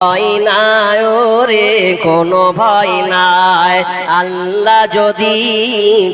ভয় নাই ওরে কোনো ভয় নাই, আল্লাহ যদি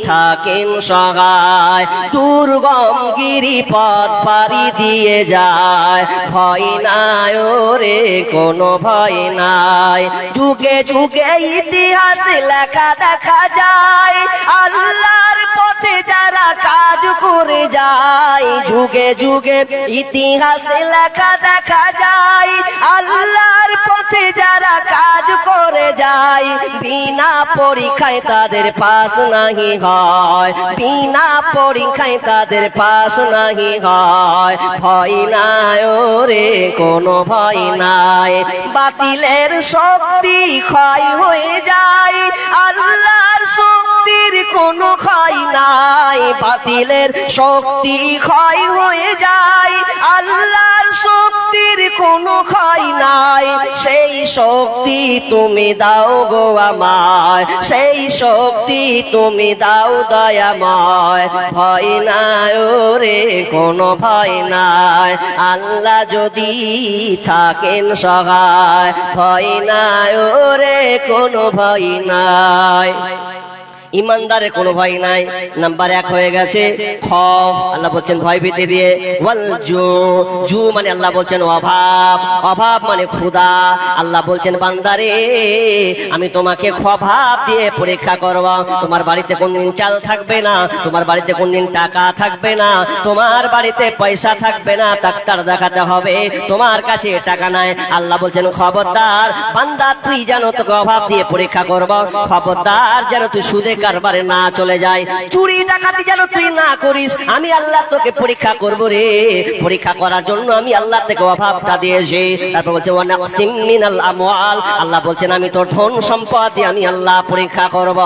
থাকেন সহায়, দুর্গম গিরিপথ পাড়ি দিয়ে যায়। ভয় নাই ওরে কোনো ভয় নাই, যুগে যুগে ইতিহাস লেখা দেখা যায়, আল্লাহর পথে যারা কাজ করে যায়। যুগে যুগে ইতিহাস লেখা দেখা যায়, আল্লাহর পথে যারা কাজ করে যায়। বিনা পরীক্ষায় তাদের পাস নাহি হয়, বিনা পরীক্ষায় তাদের পাস নাহি হয়। ভয় নাই ওরে কোনো ভয় নাই, বাতিলের শক্তি ক্ষয় হয়ে যায়, আল্লাহর শক্তির কোনো ক্ষয় নাই। বাতিলের শক্তি ক্ষয় হয়ে যায়, আল্লাহর শক্তির কোনো ক্ষয় নাই। সেই শক্তি তুমি দাও গো আমায়, সেই শক্তি তুমি দাও দয়াময়। ভয় নাই ওরে কোনো ভয় নাই, আল্লাহ যদি থাকেন সহায়। ভয় নাই ওরে কোনো ভয় নাই। ইমানদারে কোনো ভয় নাই। নাম্বার 1 হয়ে গেছে খৌফ, আল্লাহ বলছেন ভয় ভীতি দিয়ে। ওয়াল জু মানে আল্লাহ বলছেন অভাব, অভাব মানে ক্ষুধা। আল্লাহ বলছেন বান্দারে আমি তোমাকে অভাব দিয়ে পরীক্ষা করব। তোমার বাড়িতে কোনদিন চাল থাকবে না, তোমার বাড়িতে কোনদিন টাকা থাকবে না, তোমার বাড়িতে পয়সা থাকবে না, ডাক্তার দেখাতে হবে, তোমার কাছে টাকা নাই। আল্লাহ বলছেন খবরদার বান্দা তুই যেন তোকে অভাব দিয়ে পরীক্ষা করব, খবরদার যেন তুই সুদে কারবারে না চলে যায়, চুরি ডাকাতি যেন তুই না করিস। আমি আল্লাহ তোকে পরীক্ষা করব রে, পরীক্ষা করার জন্য আমি আল্লাহ থেকে অভাবটা দিয়েছি। তারপর বলছে ওয়া নাকসিম মিনাল আমওয়াল, আল্লাহ বলছেন আমি তোর ধন সম্পদ দিয়ে আমি আল্লাহ পরীক্ষা করব,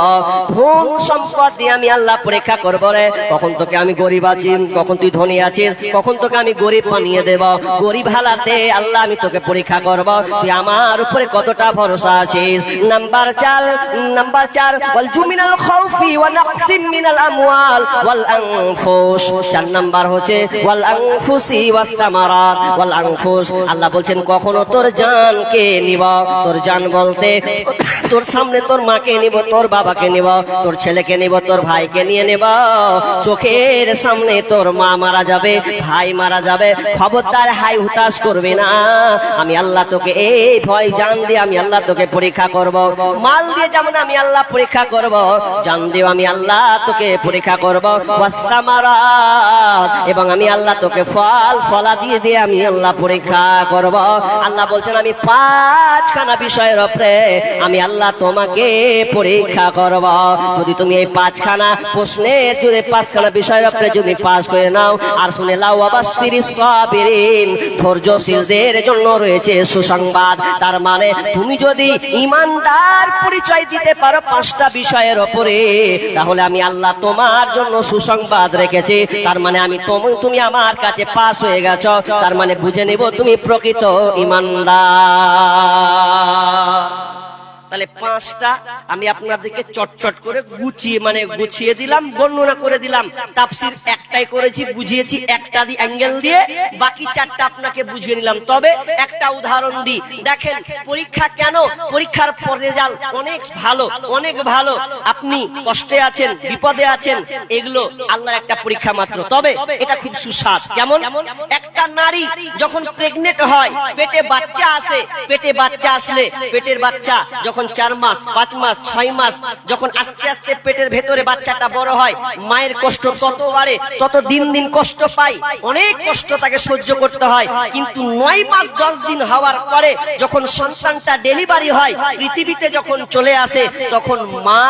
ধন সম্পদ দিয়ে আমি আল্লাহ পরীক্ষা করব রে। কখন তোকে আমি গরিব আছি, কখন তুই ধনী আছিস, কখন তোকে আমি গরিব বানিয়ে দেব, গরিব হালাতে আল্লাহ আমি তোকে পরীক্ষা করব, তুই আমার উপরে কতটা ভরসা আছিস। নাম্বার 4 ওয়াল জুমিনাল খাউফি ওয়া নাকসিম মিনাল আমওয়াল ওয়াল আনফুস। 4 নাম্বার হচ্ছে ওয়াল আনফুসি ওয়াস সামারাত ওয়াল আনফুস। আল্লাহ বলছেন কখনো তোর জানকে নিব, তোর জান বলতে তোর সামনে তোর মাকে নিব, তোর বাবাকে নিব, তোর ছেলেকে নিব, তোর ভাইকে নিয়ে নেব। চোখের সামনে তোর মা মারা যাবে, ভাই মারা যাবে, খবরদার হাই হুতাশ করবে না। আমি আল্লাহ তোকে এই ভয় জান দিয়ে আমি আল্লাহ তোকে পরীক্ষা করব, মাল দিয়ে যেমন আমি আল্লাহ পরীক্ষা করব, জান দিয়ে আমি আল্লাহ তোকে পরীক্ষা করব। এবং আমি আল্লাহ তোকে ফল ফলা দিয়ে দিয়ে আমি আল্লাহ পরীক্ষা করব। আল্লাহ বলছেন আমি 5খানা বিষয়ের উপরে আমি আল্লাহ তোমাকে পরীক্ষা করব। যদি তুমি এই 5খানা প্রশ্নের যদি 5খানা বিষয়ের উপরে যদি পাস করে নাও, আর শুনে লাও ওয়াবাশশিরিস সাবিরিন, ধৈর্যশীলদের জন্য রয়েছে সুসংবাদ। তার মানে তুমি যদি ঈমানদার পরিচয় দিতে পারো 5টা বিষয়ের উপরে, তাহলে আমি আল্লাহ তোমার জন্য সুসংবাদ রেখেছি। তার মানে আমি তুমি আমার কাছে পাস হয়ে গেছো, তার মানে বুঝে নেব তুমি প্রকৃত ঈমানদার। তাহলে 5টা আমি আপনাদেরকে চটচট করে গুছিয়ে দিলাম, বর্ণনা করে দিলাম। তাফসীর একটাই করেছি, বুঝিয়েছি একটা দি অ্যাঙ্গেল দিয়ে, বাকি 4টা আপনাকে বুঝিয়ে নিলাম। তবে একটা উদাহরণ দিই, দেখেন পরীক্ষা কেন, পরীক্ষার রেজাল্ট অনেক ভালো, অনেক ভালো। আপনি কষ্টে আছেন, বিপদে আছেন, এগুলো আল্লাহর একটা পরীক্ষা মাত্র। তবে এটা খুব সুস্বাদ। কেমন? একটা নারী যখন প্রেগনেন্ট হয়, পেটে বাচ্চা আসে, পেটে বাচ্চা আসলে পেটের বাচ্চা যখন 4 মাস 5 মাস 6 মাস যখন আস্তে আস্তে পেটের ভেতরে বাচ্চাটা বড় হয়, মায়ের কষ্ট তত বাড়ে, তত দিন দিন কষ্ট পায়, অনেক কষ্ট তাকে সহ্য করতে হয়। কিন্তু 9 মাস 10 দিন হওয়ার পরে যখন সন্তানটা ডেলিভারি হয়, পৃথিবীতে যখন চলে আসে, তখন মা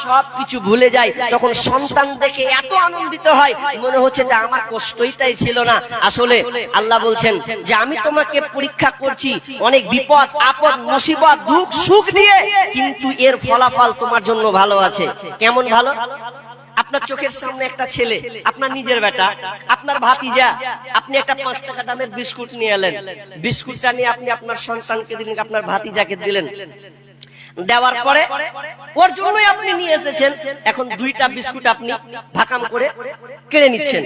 সবকিছু ভুলে যায়। তখন সন্তান দেখে এত আনন্দিত হয়, মনে হচ্ছে যে আমার কষ্টইটাই ছিল না। আসলে আল্লাহ বলছেন যে আমি তোমাকে পরীক্ষা করছি অনেক বিপদ আপদ মুসিবত দুঃখ সুখ দিয়ে, কিন্তু এর ফলাফল তোমার জন্য ভালো আছে। কেমন ভালো? আপনার চোখের সামনে একটা ছেলে, আপনার নিজের বেটা, আপনার ভাতিজা, আপনি একটা 5 টাকা দামের বিস্কুট নিয়ে এলেন, বিস্কুটটা নিয়ে আপনি আপনার সন্তানকে দিলেন, আপনার ভাতিজাকে দিলেন, দেওয়ার পরে ওর জন্যই আপনি নিয়ে এসেছেন। এখন 2টা বিস্কুট আপনি ভাকাম করে কেড়ে নিচ্ছেন।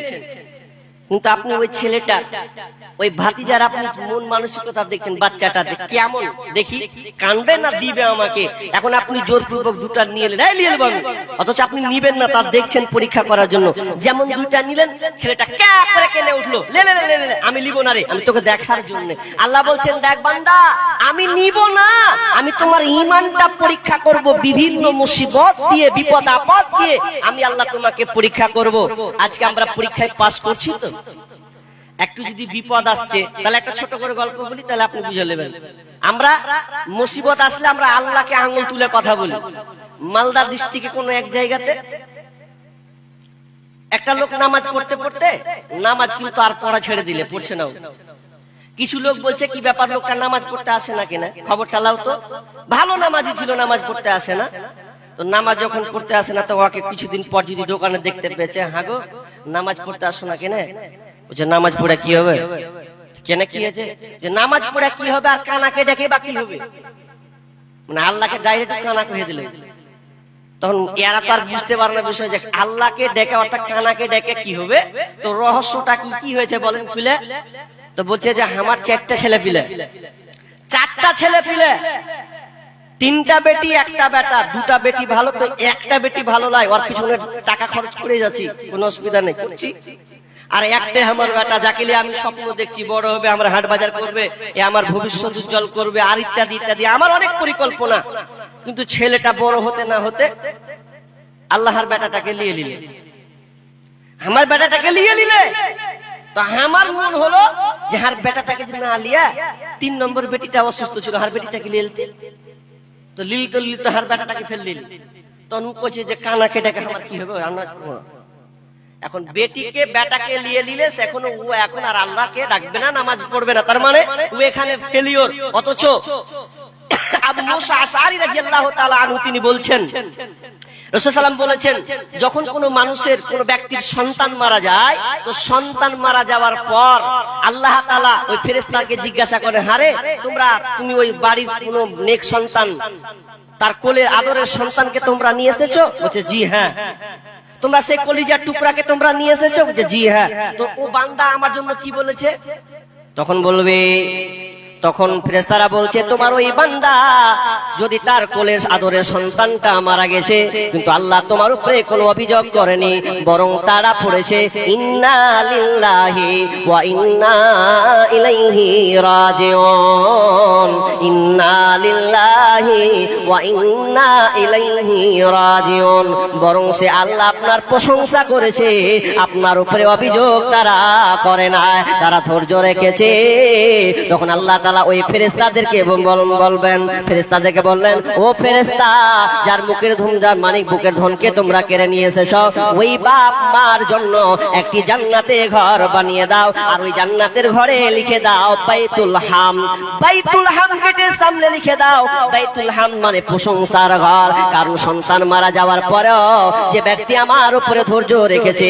কিন্তু আপনি ওই ছেলেটার ওই ভাতিজার আপনি মন মানসিকতা দেখছেন, বাচ্চাটা যে কেমন দেখি কানবে না দিবে আমাকে, এখন আপনি জোরপূর্বক দুটা নিয়ে এলেন, নিয়ে নেবেন, অথচ আপনি নিবেন না, তার দেখছেন পরীক্ষা করার জন্য। যেমন দুটা নিলেন, ছেলেটা ক্যা করে কেনে উঠলো, লে লে লে লে, আমি নিব না রে, আমি তোকে দেখার জন্য। আল্লাহ বলছেন, দেখ বান্দা, আমি নিব না, আমি তোমার ঈমানটা পরীক্ষা করব, বিভিন্ন মুসিবত দিয়ে, বিপদ আপদ দিয়ে আমি আল্লাহ তোমাকে পরীক্ষা করব। আজকে আমরা পরীক্ষায় পাস করছি তো, একটু যদি বিপদ আসছে তাহলে একটা ছোট করে গল্প বলি, তাহলে আপনি বুঝে নেবেন। আমরা মুসিবত আসলে আমরা আল্লাহকে আঙুল তুলে কথা বলি। মালদা ডিস্ট্রিক্টে কোন এক জায়গাতে একটা লোক নামাজ পড়তে পড়তে, নামাজ কিন্তু আর পড়া ছেড়ে দিলে, পড়ছে না। কিছু লোক বলছে, কি ব্যাপার, লোকটা নামাজ পড়তে আসে না কিনা, খবরটা লাও তো। ভালো নামাজি ছিল, নামাজ পড়তে আসে না। তো নামাজ যখন পড়তে আসে না, তো ওকে কিছুদিন পর যদি দোকানে দেখতে পেয়েছে, হ্যাঁ গো নামাজ পড়তে আসো না কেন, বলছে নামাজ পড়ে কি হবে, কেন কি হয়েছে, যে নামাজ পড়ে কি হবে আর কানাকে ডেকে বা কি হবে, মানে আল্লাহকে ডাইরেক্ট কানা কহে দিলে। তখন এরা তো আর বুঝতে পারে না বিষয়, যে আল্লাহকে ডেকে অর্থাৎ কানাকে ডেকে কি হবে, তো রহস্যটা কি কি হয়েছে বলেন খুলে। তো বলছে যে আমার 4টা ছেলে পিলে, 4টা ছেলে পিলে, 3টা বেটি 1টা বেটা, 2টা বেটি ভালো, তো 1টা বেটি ভালো নয়, ওর পিছনে টাকা খরচ করে যাচ্ছি, কোনো অসুবিধা নেই, করছি। আর একটাই আমার বেটা, যাকে নিয়ে আমি স্বপ্ন দেখছি বড় হবে, আমার হাট বাজার করবে, এ আমার ভবিষ্যৎ উজ্জ্বল করবে, আর ইত্যাদি ইত্যাদি, আমার অনেক পরিকল্পনা। কিন্তু ছেলেটা বড় হতে না হতে আল্লাহর বেটাটাকে নিয়ে নিলে, আমার বেটাটাকে নিয়ে নিলে। তো আমার মন হলো যে হার বেটাটাকে যদি না লিয়া, 3 নম্বর বেটিটা অসুস্থ ছিল, হার বেটিটাকে নিয়ে নিতে। তো লিলতে লিলতে হার বেটাটাকে ফেল দিল। তখন কইছে যে কানাকে ডেকে আমার কি হবে, এখন বেটিকে বেটাকে নিয়ে নিলে, এখন ও এখন আর আল্লাহকে ডাকবে না, নামাজ পড়বে না, তার মানে ও এখানে ফেলিওর। অথচ আবু মুসা আশআরী রাদিয়াল্লাহু তাআলা আনহু তিনি বলছেন, রাসূল সাল্লাল্লাহু আলাইহি ওয়াসাল্লাম বলেছেন, যখন কোনো মানুষের, কোনো ব্যক্তির সন্তান মারা যায়, তো সন্তান মারা যাওয়ার পর আল্লাহ তাআলা ওই ফেরেশতাকে জিজ্ঞাসা করে, হারে তুমি ওই বাড়ির কোনো নেক সন্তান, তার কোলের আদরের সন্তানকে তোমরা নিয়ে এসেছো? বলছে জি হ্যাঁ। তোমরা সেই কলিজার টুকরাকে তোমরা নিয়ে এসেছো? বলছে জি হ্যাঁ। তো ও বান্দা আমার জন্য কি বলেছে? তখন বলবে, তখন ফেরেশতারা বলছে, তোমার ওই বান্দা যদি তার কোলের আদরের সন্তানটা মারা গেছে, কিন্তু আল্লাহ তোমার উপরে কোনো অভিযোগ করেনি, বরং তারা পড়েছে ইন্না লিল্লাহি ওয়া ইন্না ইলাইহি রাজিউন, ইন্না লিল্লাহি ওয়া ইন্না ইলাইহি রাজিউন। বরং সে আল্লাহ আপনার প্রশংসা করেছে, আপনার উপরে অভিযোগ তারা করে না, তারা ধৈর্য রেখেছে। তখন আল্লাহ তাআলা ওই ফেরেশতাদেরকে বলবেন, ফেরেশতাদেরকে বললেন, ও ফেরেশতা, যার মুখের ধন, যার মানিক বুকের ধনকে তোমরা কেড়ে নিয়ে এসেছো, ওই বাপ মার জন্য একটি জান্নাতে ঘর বানিয়ে দাও, আর ওই জান্নাতের ঘরে লিখে দাও বাইতুল হাম। বাইতুল হাম গেটের সামনে লিখে দাও বাইতুল হাম, মানে প্রশংসার ঘর। কারণ সন্তান মারা যাওয়ার পরেও যে ব্যক্তি আমার উপরে ধৈর্য রেখেছে,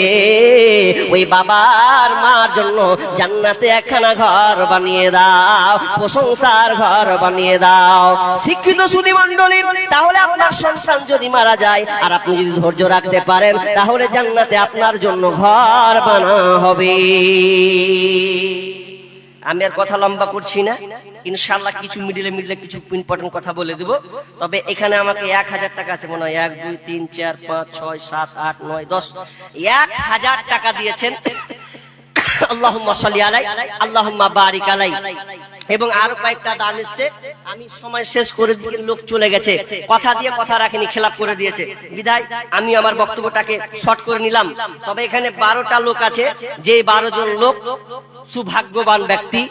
ওই বাবার মার জন্য জান্নাতে একখানা ঘর বানিয়ে দাও, প্রশংসার ঘর বানিয়ে দাও। শিক্ষিত সুধী মণ্ডলী, তাহলে আপনার সন্তান যদি মারা যায় আর আপনি যদি ধৈর্য রাখতে পারেন, তাহলে জান্নাতে আপনার জন্য ঘর বানা হবে। আমি আর কথা লম্বা করছি না, ইনশাআল্লাহ কিছু মিডলে কিছু ইম্পর্টেন্ট কথা বলে দেব। তবে এখানে আমাকে 1000 টাকা আছে মনে হয়, 1 2 3 4 5 6 7 8 9 10, 1000 টাকা দিয়েছেন। আল্লাহুম্মা সাল্লি আলাই, আল্লাহুম্মা বারিক আলাই। এবং আরো কয়েকটা দান এসেছে, আমি সময় শেষ করে দিয়ে লোক চলে গেছে, কথা দিয়ে কথা রাখেনি, খেলাপ করে দিয়েছে, বিধায় আমি আমার বক্তব্যটাকে শর্ট করে নিলাম। তবে এখানে 12টা লোক আছে, যে 12 জন লোক সুভাগ্যবান ব্যক্তি,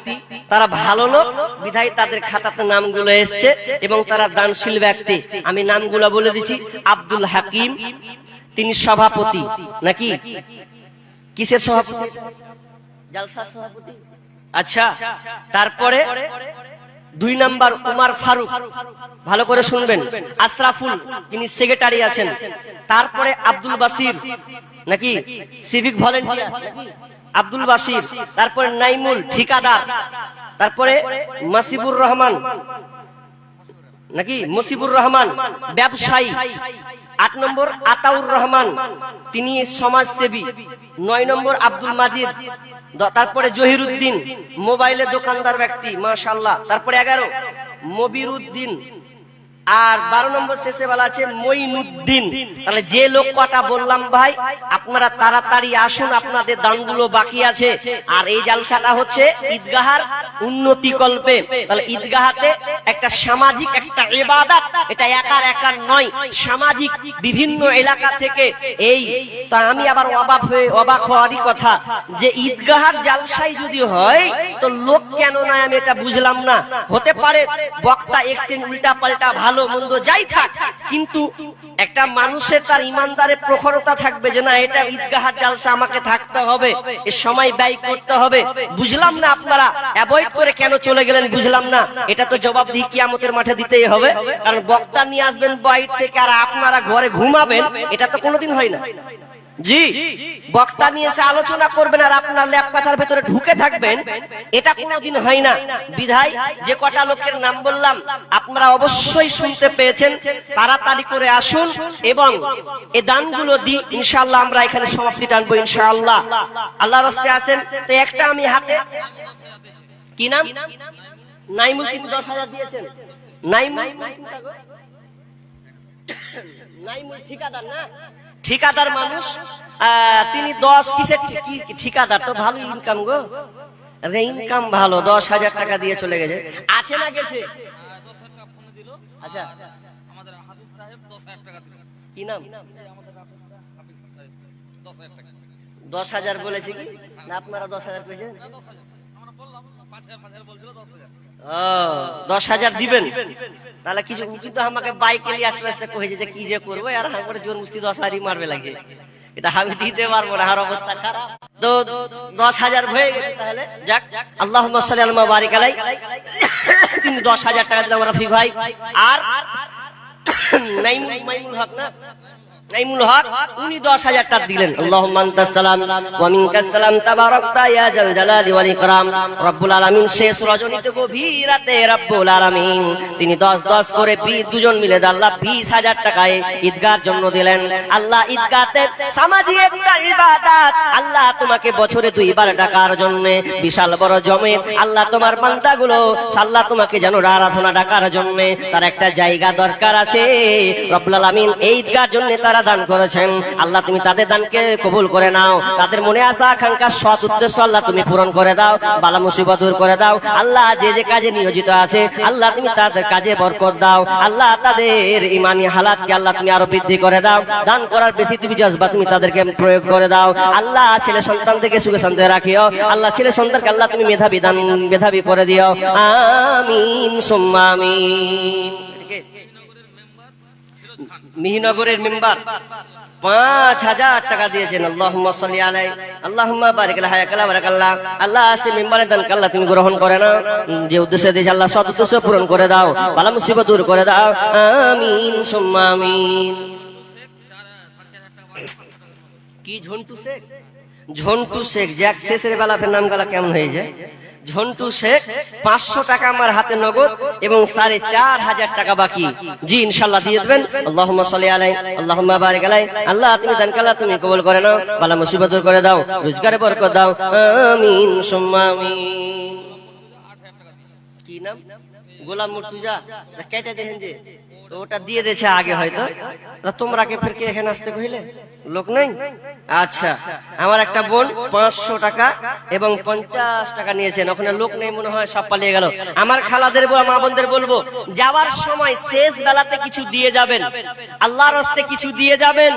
তারা ভালো লোক, বিধায় তাদের খাতাতে নামগুলো এসছে এবং তারা দানশীল ব্যক্তি। আমি নামগুলো বলে দিচ্ছি। আব্দুল হাকিম, তিনি সভাপতি, নাকি কিসের সভাপতি? জালসার সভাপতি। আচ্ছা, তারপরে 2 নাম্বার উমার ফারুক, ভালো করে শুনবেন। আশরাফুল, যিনি সেক্রেটারি আছেন। তারপরে আব্দুল বাসির, নাকি সিভিক ভলেন্টিয়ার, আব্দুল বাসির। তারপরে নাইমুল, ঠিকাদার। তারপরে মাসিবুর রহমান, নাকি মুসিবুর রহমান ব্যবসায়ী, 8 নম্বর আতাউর রহমান তিনি সমাজসেবী, 9 নম্বর আব্দুল মাজিদ, তারপরে জহিরুদ্দিন মোবাইলের দোকানদার ব্যক্তি মাশাআল্লাহ, তারপরে 11 মবিরুদ্দিন, আর 12 নম্বর শেষে বলা আছে মঈনুদ্দিন। তাহলে যে লোক কটা বললাম ভাই, আপনারা তাড়াতাড়ি আসুন, আপনাদের দানগুলো বাকি আছে। আর এই জালসাটা হচ্ছে ঈদগাহার উন্নতি কল্পে। তাহলে ঈদগাহাতে একটা সামাজিক একটা ইবাদত, এটা একার নয়, সামাজিক বিভিন্ন এলাকা থেকে এই। তা আমি আবার অবাক হওয়ারই কথা যে ঈদগাহার জালসাই যদি হয় তো লোক কেন নয়, আমি এটা বুঝলাম না। হতে পারে বক্তা এক্সচেঞ্জ উল্টা পাল্টা ভালো মন্দ যাই থাক, কিন্তু একটা মানুষের তার ইমানদারের প্রখরতা থাকবে যে না এটা ঈদগাহার জালসা, আমাকে থাকতে হবে, এর সময় ব্যয় করতে হবে। বুঝলাম না আপনারা অ্যাভয়েড করে কেন চলে গেলেন, বুঝলাম না। এটা তো জবাবদিহি কিয়ামতের মাঠে দিতেই হবে, কারণ বক্তা নিয়ে আসবেন বাইরে থেকে আর আপনারা ঘরে ঘুমাবেন, এটা তো কোনোদিন হয় না। জি, বক্তা নিয়ে এসে আলোচনা করবেন আর আপনার ল্যাপ কথার ভেতরে ঢুকে থাকবেন, এটা কোনোদিন হয় না। বিধায় যে কটা লোকের নাম বললাম আপনারা অবশ্যই শুনতে পেয়েছেন, তাড়াতাড়ি করে আসুন এবং এই দানগুলো দিই, ইনশাআল্লাহ আমরা এখানে সমাপ্তি টানবো ইনশাআল্লাহ। আল্লাহর রাস্তে আছেন তো একটা আমি হাতে, কি নাম, নাইমুল, তিনি 10,000 দিয়েছেন। নাইমুল ঠিকাদার না, ঠিকাদার মানুষ, তিনি 10 কিসের ঠিকাদার, তো ভালো ইনকাম গো, ইনকাম ভালো, 10,000 টাকা দিয়ে চলে গেছে। আছে না গেছে? আচ্ছা, কি নাম? 10,000 বলেছে কি না আপনারা 10,000 পেয়েছেন? 10,000 দিবেন। তাহলে কিছু কিন্তু আমাকে বাইকে নিয়ে আস্তে আস্তে কয়েছে যে কি যে করবো, আর আমার জোর মুস্তি 10,000 মারবে লাগছে, এটা আমি দিতে পারবো না, আর অবস্থা খারাপ। তো 10,000 হয়ে গেছে। তাহলে যাক, আল্লাহুম্মা সাল্লি আলা বারিক আলাই, তিনি 10,000 টাকা দিলাম রাফি ভাই। আর নাইমুল হক না, নাইমুল হক, উনি 10,000 টাকা দিলেন। আল্লাহুম্মা আনতাস সালাম ওয়া মিনকাস সালাম তাবারাকতা ইয়া জাল জালালি ওয়াল ইকরাম। রব্বুল আলামিন শেষ রজনীতে গভীর রাতে রব্বুল আলামিন তিনি 10 করে দুজন মিলে আল্লাহ 20,000 টাকায় ঈদগাহর জন্য দিলেন। আল্লাহ ঈদগাহতে সামাজিক একটা ইবাদত, আল্লাহ তোমাকে বছরে 2 বার ডাকার জন্য বিশাল বড় জমে, আল্লাহ তোমার বান্দাগুলো আল্লাহ তোমাকে যেন আরাধনা ডাকার জন্য তার একটা জায়গা দরকার আছে। রব্বুল আলামিন এই ঈদগাহর জন্য তারা দান করেছেন, আল্লাহ তুমি তাদের দানকে কবুল করে নাও, তাদের মনে আশা আকাঙ্ক্ষা সৎ উদ্দেশ্য আল্লাহ তুমি পূরণ করে দাও, বালা মুসিবত দূর করে দাও। আল্লাহ যে যে কাজে নিয়োজিত আছে আল্লাহ তুমি তাদের কাজে বরকত দাও, আল্লাহ তাদের ইমানি হালাতকে আল্লাহ তুমি আরো বৃদ্ধি করে দাও, দান করার বেশি তুমি জজবা তুমি তাদেরকে প্রয়োগ করে দাও। আল্লাহ ছেলে সন্তান থেকে সুখে শান্তিতে রাখিও, আল্লাহ ছেলে সন্তানকে আল্লাহ তুমি মেধাবী করে দিও, আমিন সুম্মা আমিন। মিহিনগরের মেম্বার 5,000 টাকা দিয়েছেন। আল্লাহুম্মা সাল্লি আলাইহি আল্লাহুম্মা বারিক আলা হায়াকালা বারাকাল্লাহ। আল্লাহ সে মেম্বারের দান আল্লাহ তুমি গ্রহণ করে নাও, যে উদ্দেশ্যে দিয়েছে আল্লাহ সৎ উদ্দেশ্য পূরণ করে দাও, বালা মুসিবত দূর করে দাও, আমিন সুম্মা আমিন। কি ঝন্টু শেখ? ঝন্টু শেখ, যাক শেষের বেলা ফের নাম গালা কেমন হয়ে যায়। ঝন্টু শেখ 500 টাকা আমার হাতে নগদ এবং 4,500 টাকা বাকি। জি ইনশাআল্লাহ দিয়ে দেবেন। আল্লাহুম্মা সাল্লি আলাইহি আল্লাহুম্মা বারিক আলাইহি। আল্লাহ তুমি দান কালা তুমি কবুল করে নাও, বালা মুসিবত দূর করে দাও, রোজগারে বরকত দাও, আমিন সুম্মা আমিন। কি নাম? গোলাম মুর্তজা, কেটে দেখেন যে তো ওটা দিয়ে দিয়েছে আগে, হয়তো তোমরা কে ফের কে এখানে আসতে কইলে লোক নাই। আচ্ছা, আমার একটা বোন 500 টাকা এবং 50 টাকা নিয়েছেন, ওখানে লোক নেই মনে হয়, সব পালিয়ে গেল। আমার খালাদের মা বোনদের বলবো যাওয়ার সময় শেষ বেলাতে কিছু দিয়ে যাবেন, আল্লাহর রাস্তে কিছু দিয়ে যাবেন।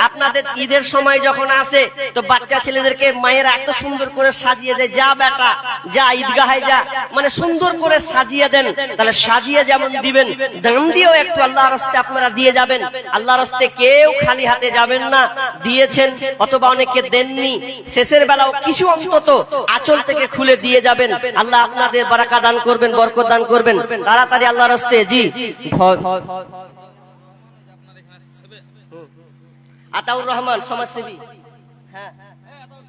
আপনাদের ঈদের সময় যখন আসে তো বাচ্চা ছেলেদেরকে মায়েরা এত সুন্দর করে সাজিয়ে দেয়, যা বেটা যা ঈদগাহে যা, মানে সুন্দর করে সাজিয়ে দেন। তাহলে সাজিয়ে যেমন দিবেন, দাম দিয়েও একটু আল্লাহর রাস্তে আপনারা দিয়ে যাবেন। আল্লাহর রাস্তে কেউ খালি হাতে যাবেন না, দিয়েছেন অথবা অনেকে দেননি, শেষের বেলাও কিছু অন্তত আঁচল থেকে খুলে দিয়ে যাবেন। আল্লাহ আপনাদের বারাকা দান করবেন, বরকত দান করবেন। তাড়াতাড়ি আল্লাহর রাস্তে। জি আতাউর রহমান সমাজসেবী, হ্যাঁ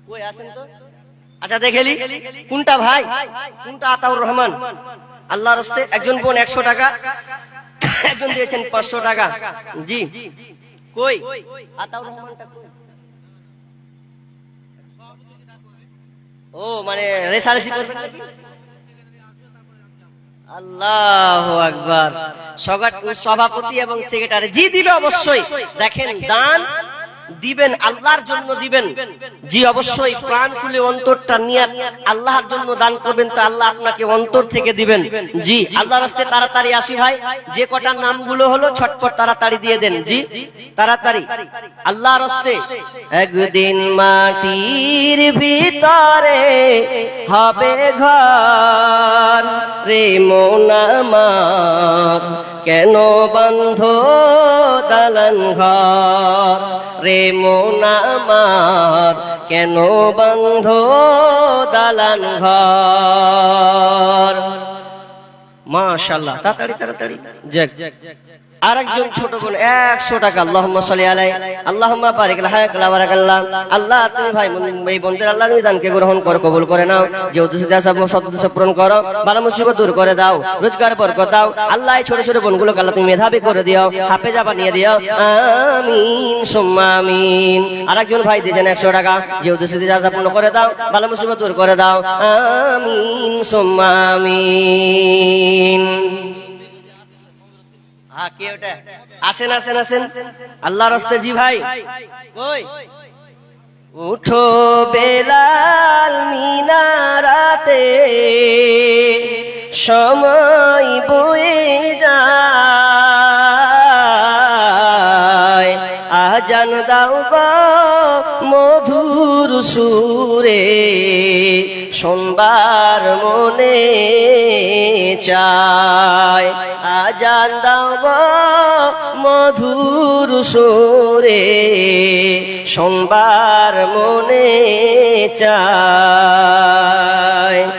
কই আছেন তো? আচ্ছা দেখেলি কোনটা ভাই, কোনটা আতাউর রহমান? আল্লাহর রাস্তে একজন বোন 100 টাকা একজন দিয়েছেন 500 টাকা। জি কই আতাউর রহমানটা কই? ও মানে রেসারেসি করবেন নাকি? আল্লাহু আকবার। সভাপতি এবং সেক্রেটারি জি দিবে অবশ্যই। দেখেন দান দিবেন আল্লাহর জন্য দিবেন, জি অবশ্যই প্রাণ খুলে অন্তরটা নিয়ে আল্লাহর জন্য দান করবেন, তো আল্লাহ আপনাকে অন্তর থেকে দিবেন। জি আল্লাহর রাস্তায় তাড়াতাড়ি আসি ভাই, যে কটার নামগুলো হলো ছটপট তাড়াতাড়ি দিয়ে দেন। জি তাড়াতাড়ি আল্লাহর রাস্তায়। একদিন মাটির ভিতরে হবে ঘর রে মন আমার, কেন বন্ধ দালান ঘর রে মন আমার, কেন বন্ধ দালান ঘর। মাশাআল্লাহ তাড়াতাড়ি তাড়াতাড়ি যাক। আরেকজন ছোট বোন 100 টাকা। আল্লাহুম্মা সাল্লি আলাইহি আল্লাহুম্মা বারিক লাহা বারাকাল্লাহ। আল্লাহ তুমি ভাই এই বন্ধের আল্লাহ তুমি দানকে গ্রহণ করো, কবুল করে নাও। যে উদ্দেশ্যে আসা সৎ উদ্দেশ্য পূরণ করো, বালা মুসিবত দূর করে দাও, রোজগার বরকত দাও। আল্লাহ এই ছোট ছোট বোনগুলোকে আল্লাহ তুমি মেধাবী করে দিও, হাফেজা বানিয়ে দিও। আমিন সুম্মা আমিন। আরেকজন ভাই দিয়েছেন 100 টাকা। যে উদ্দেশ্যে আসা পূর্ণ করে দাও, বালা মুসিবত দূর করে দাও। আমিন সুম্মা আমিন। কে ওটা? আসেন আসেন আসেন আল্লাহর রাস্তায়। জি ভাই কই? উঠো বেলাল মিনারাতে, সময় বয়ে যায়, আজান দাও গো মধুর সুরে, সোমবার মনে চায়। আজান দাও গো মধুর সুরে, সোমবার মনে চায়।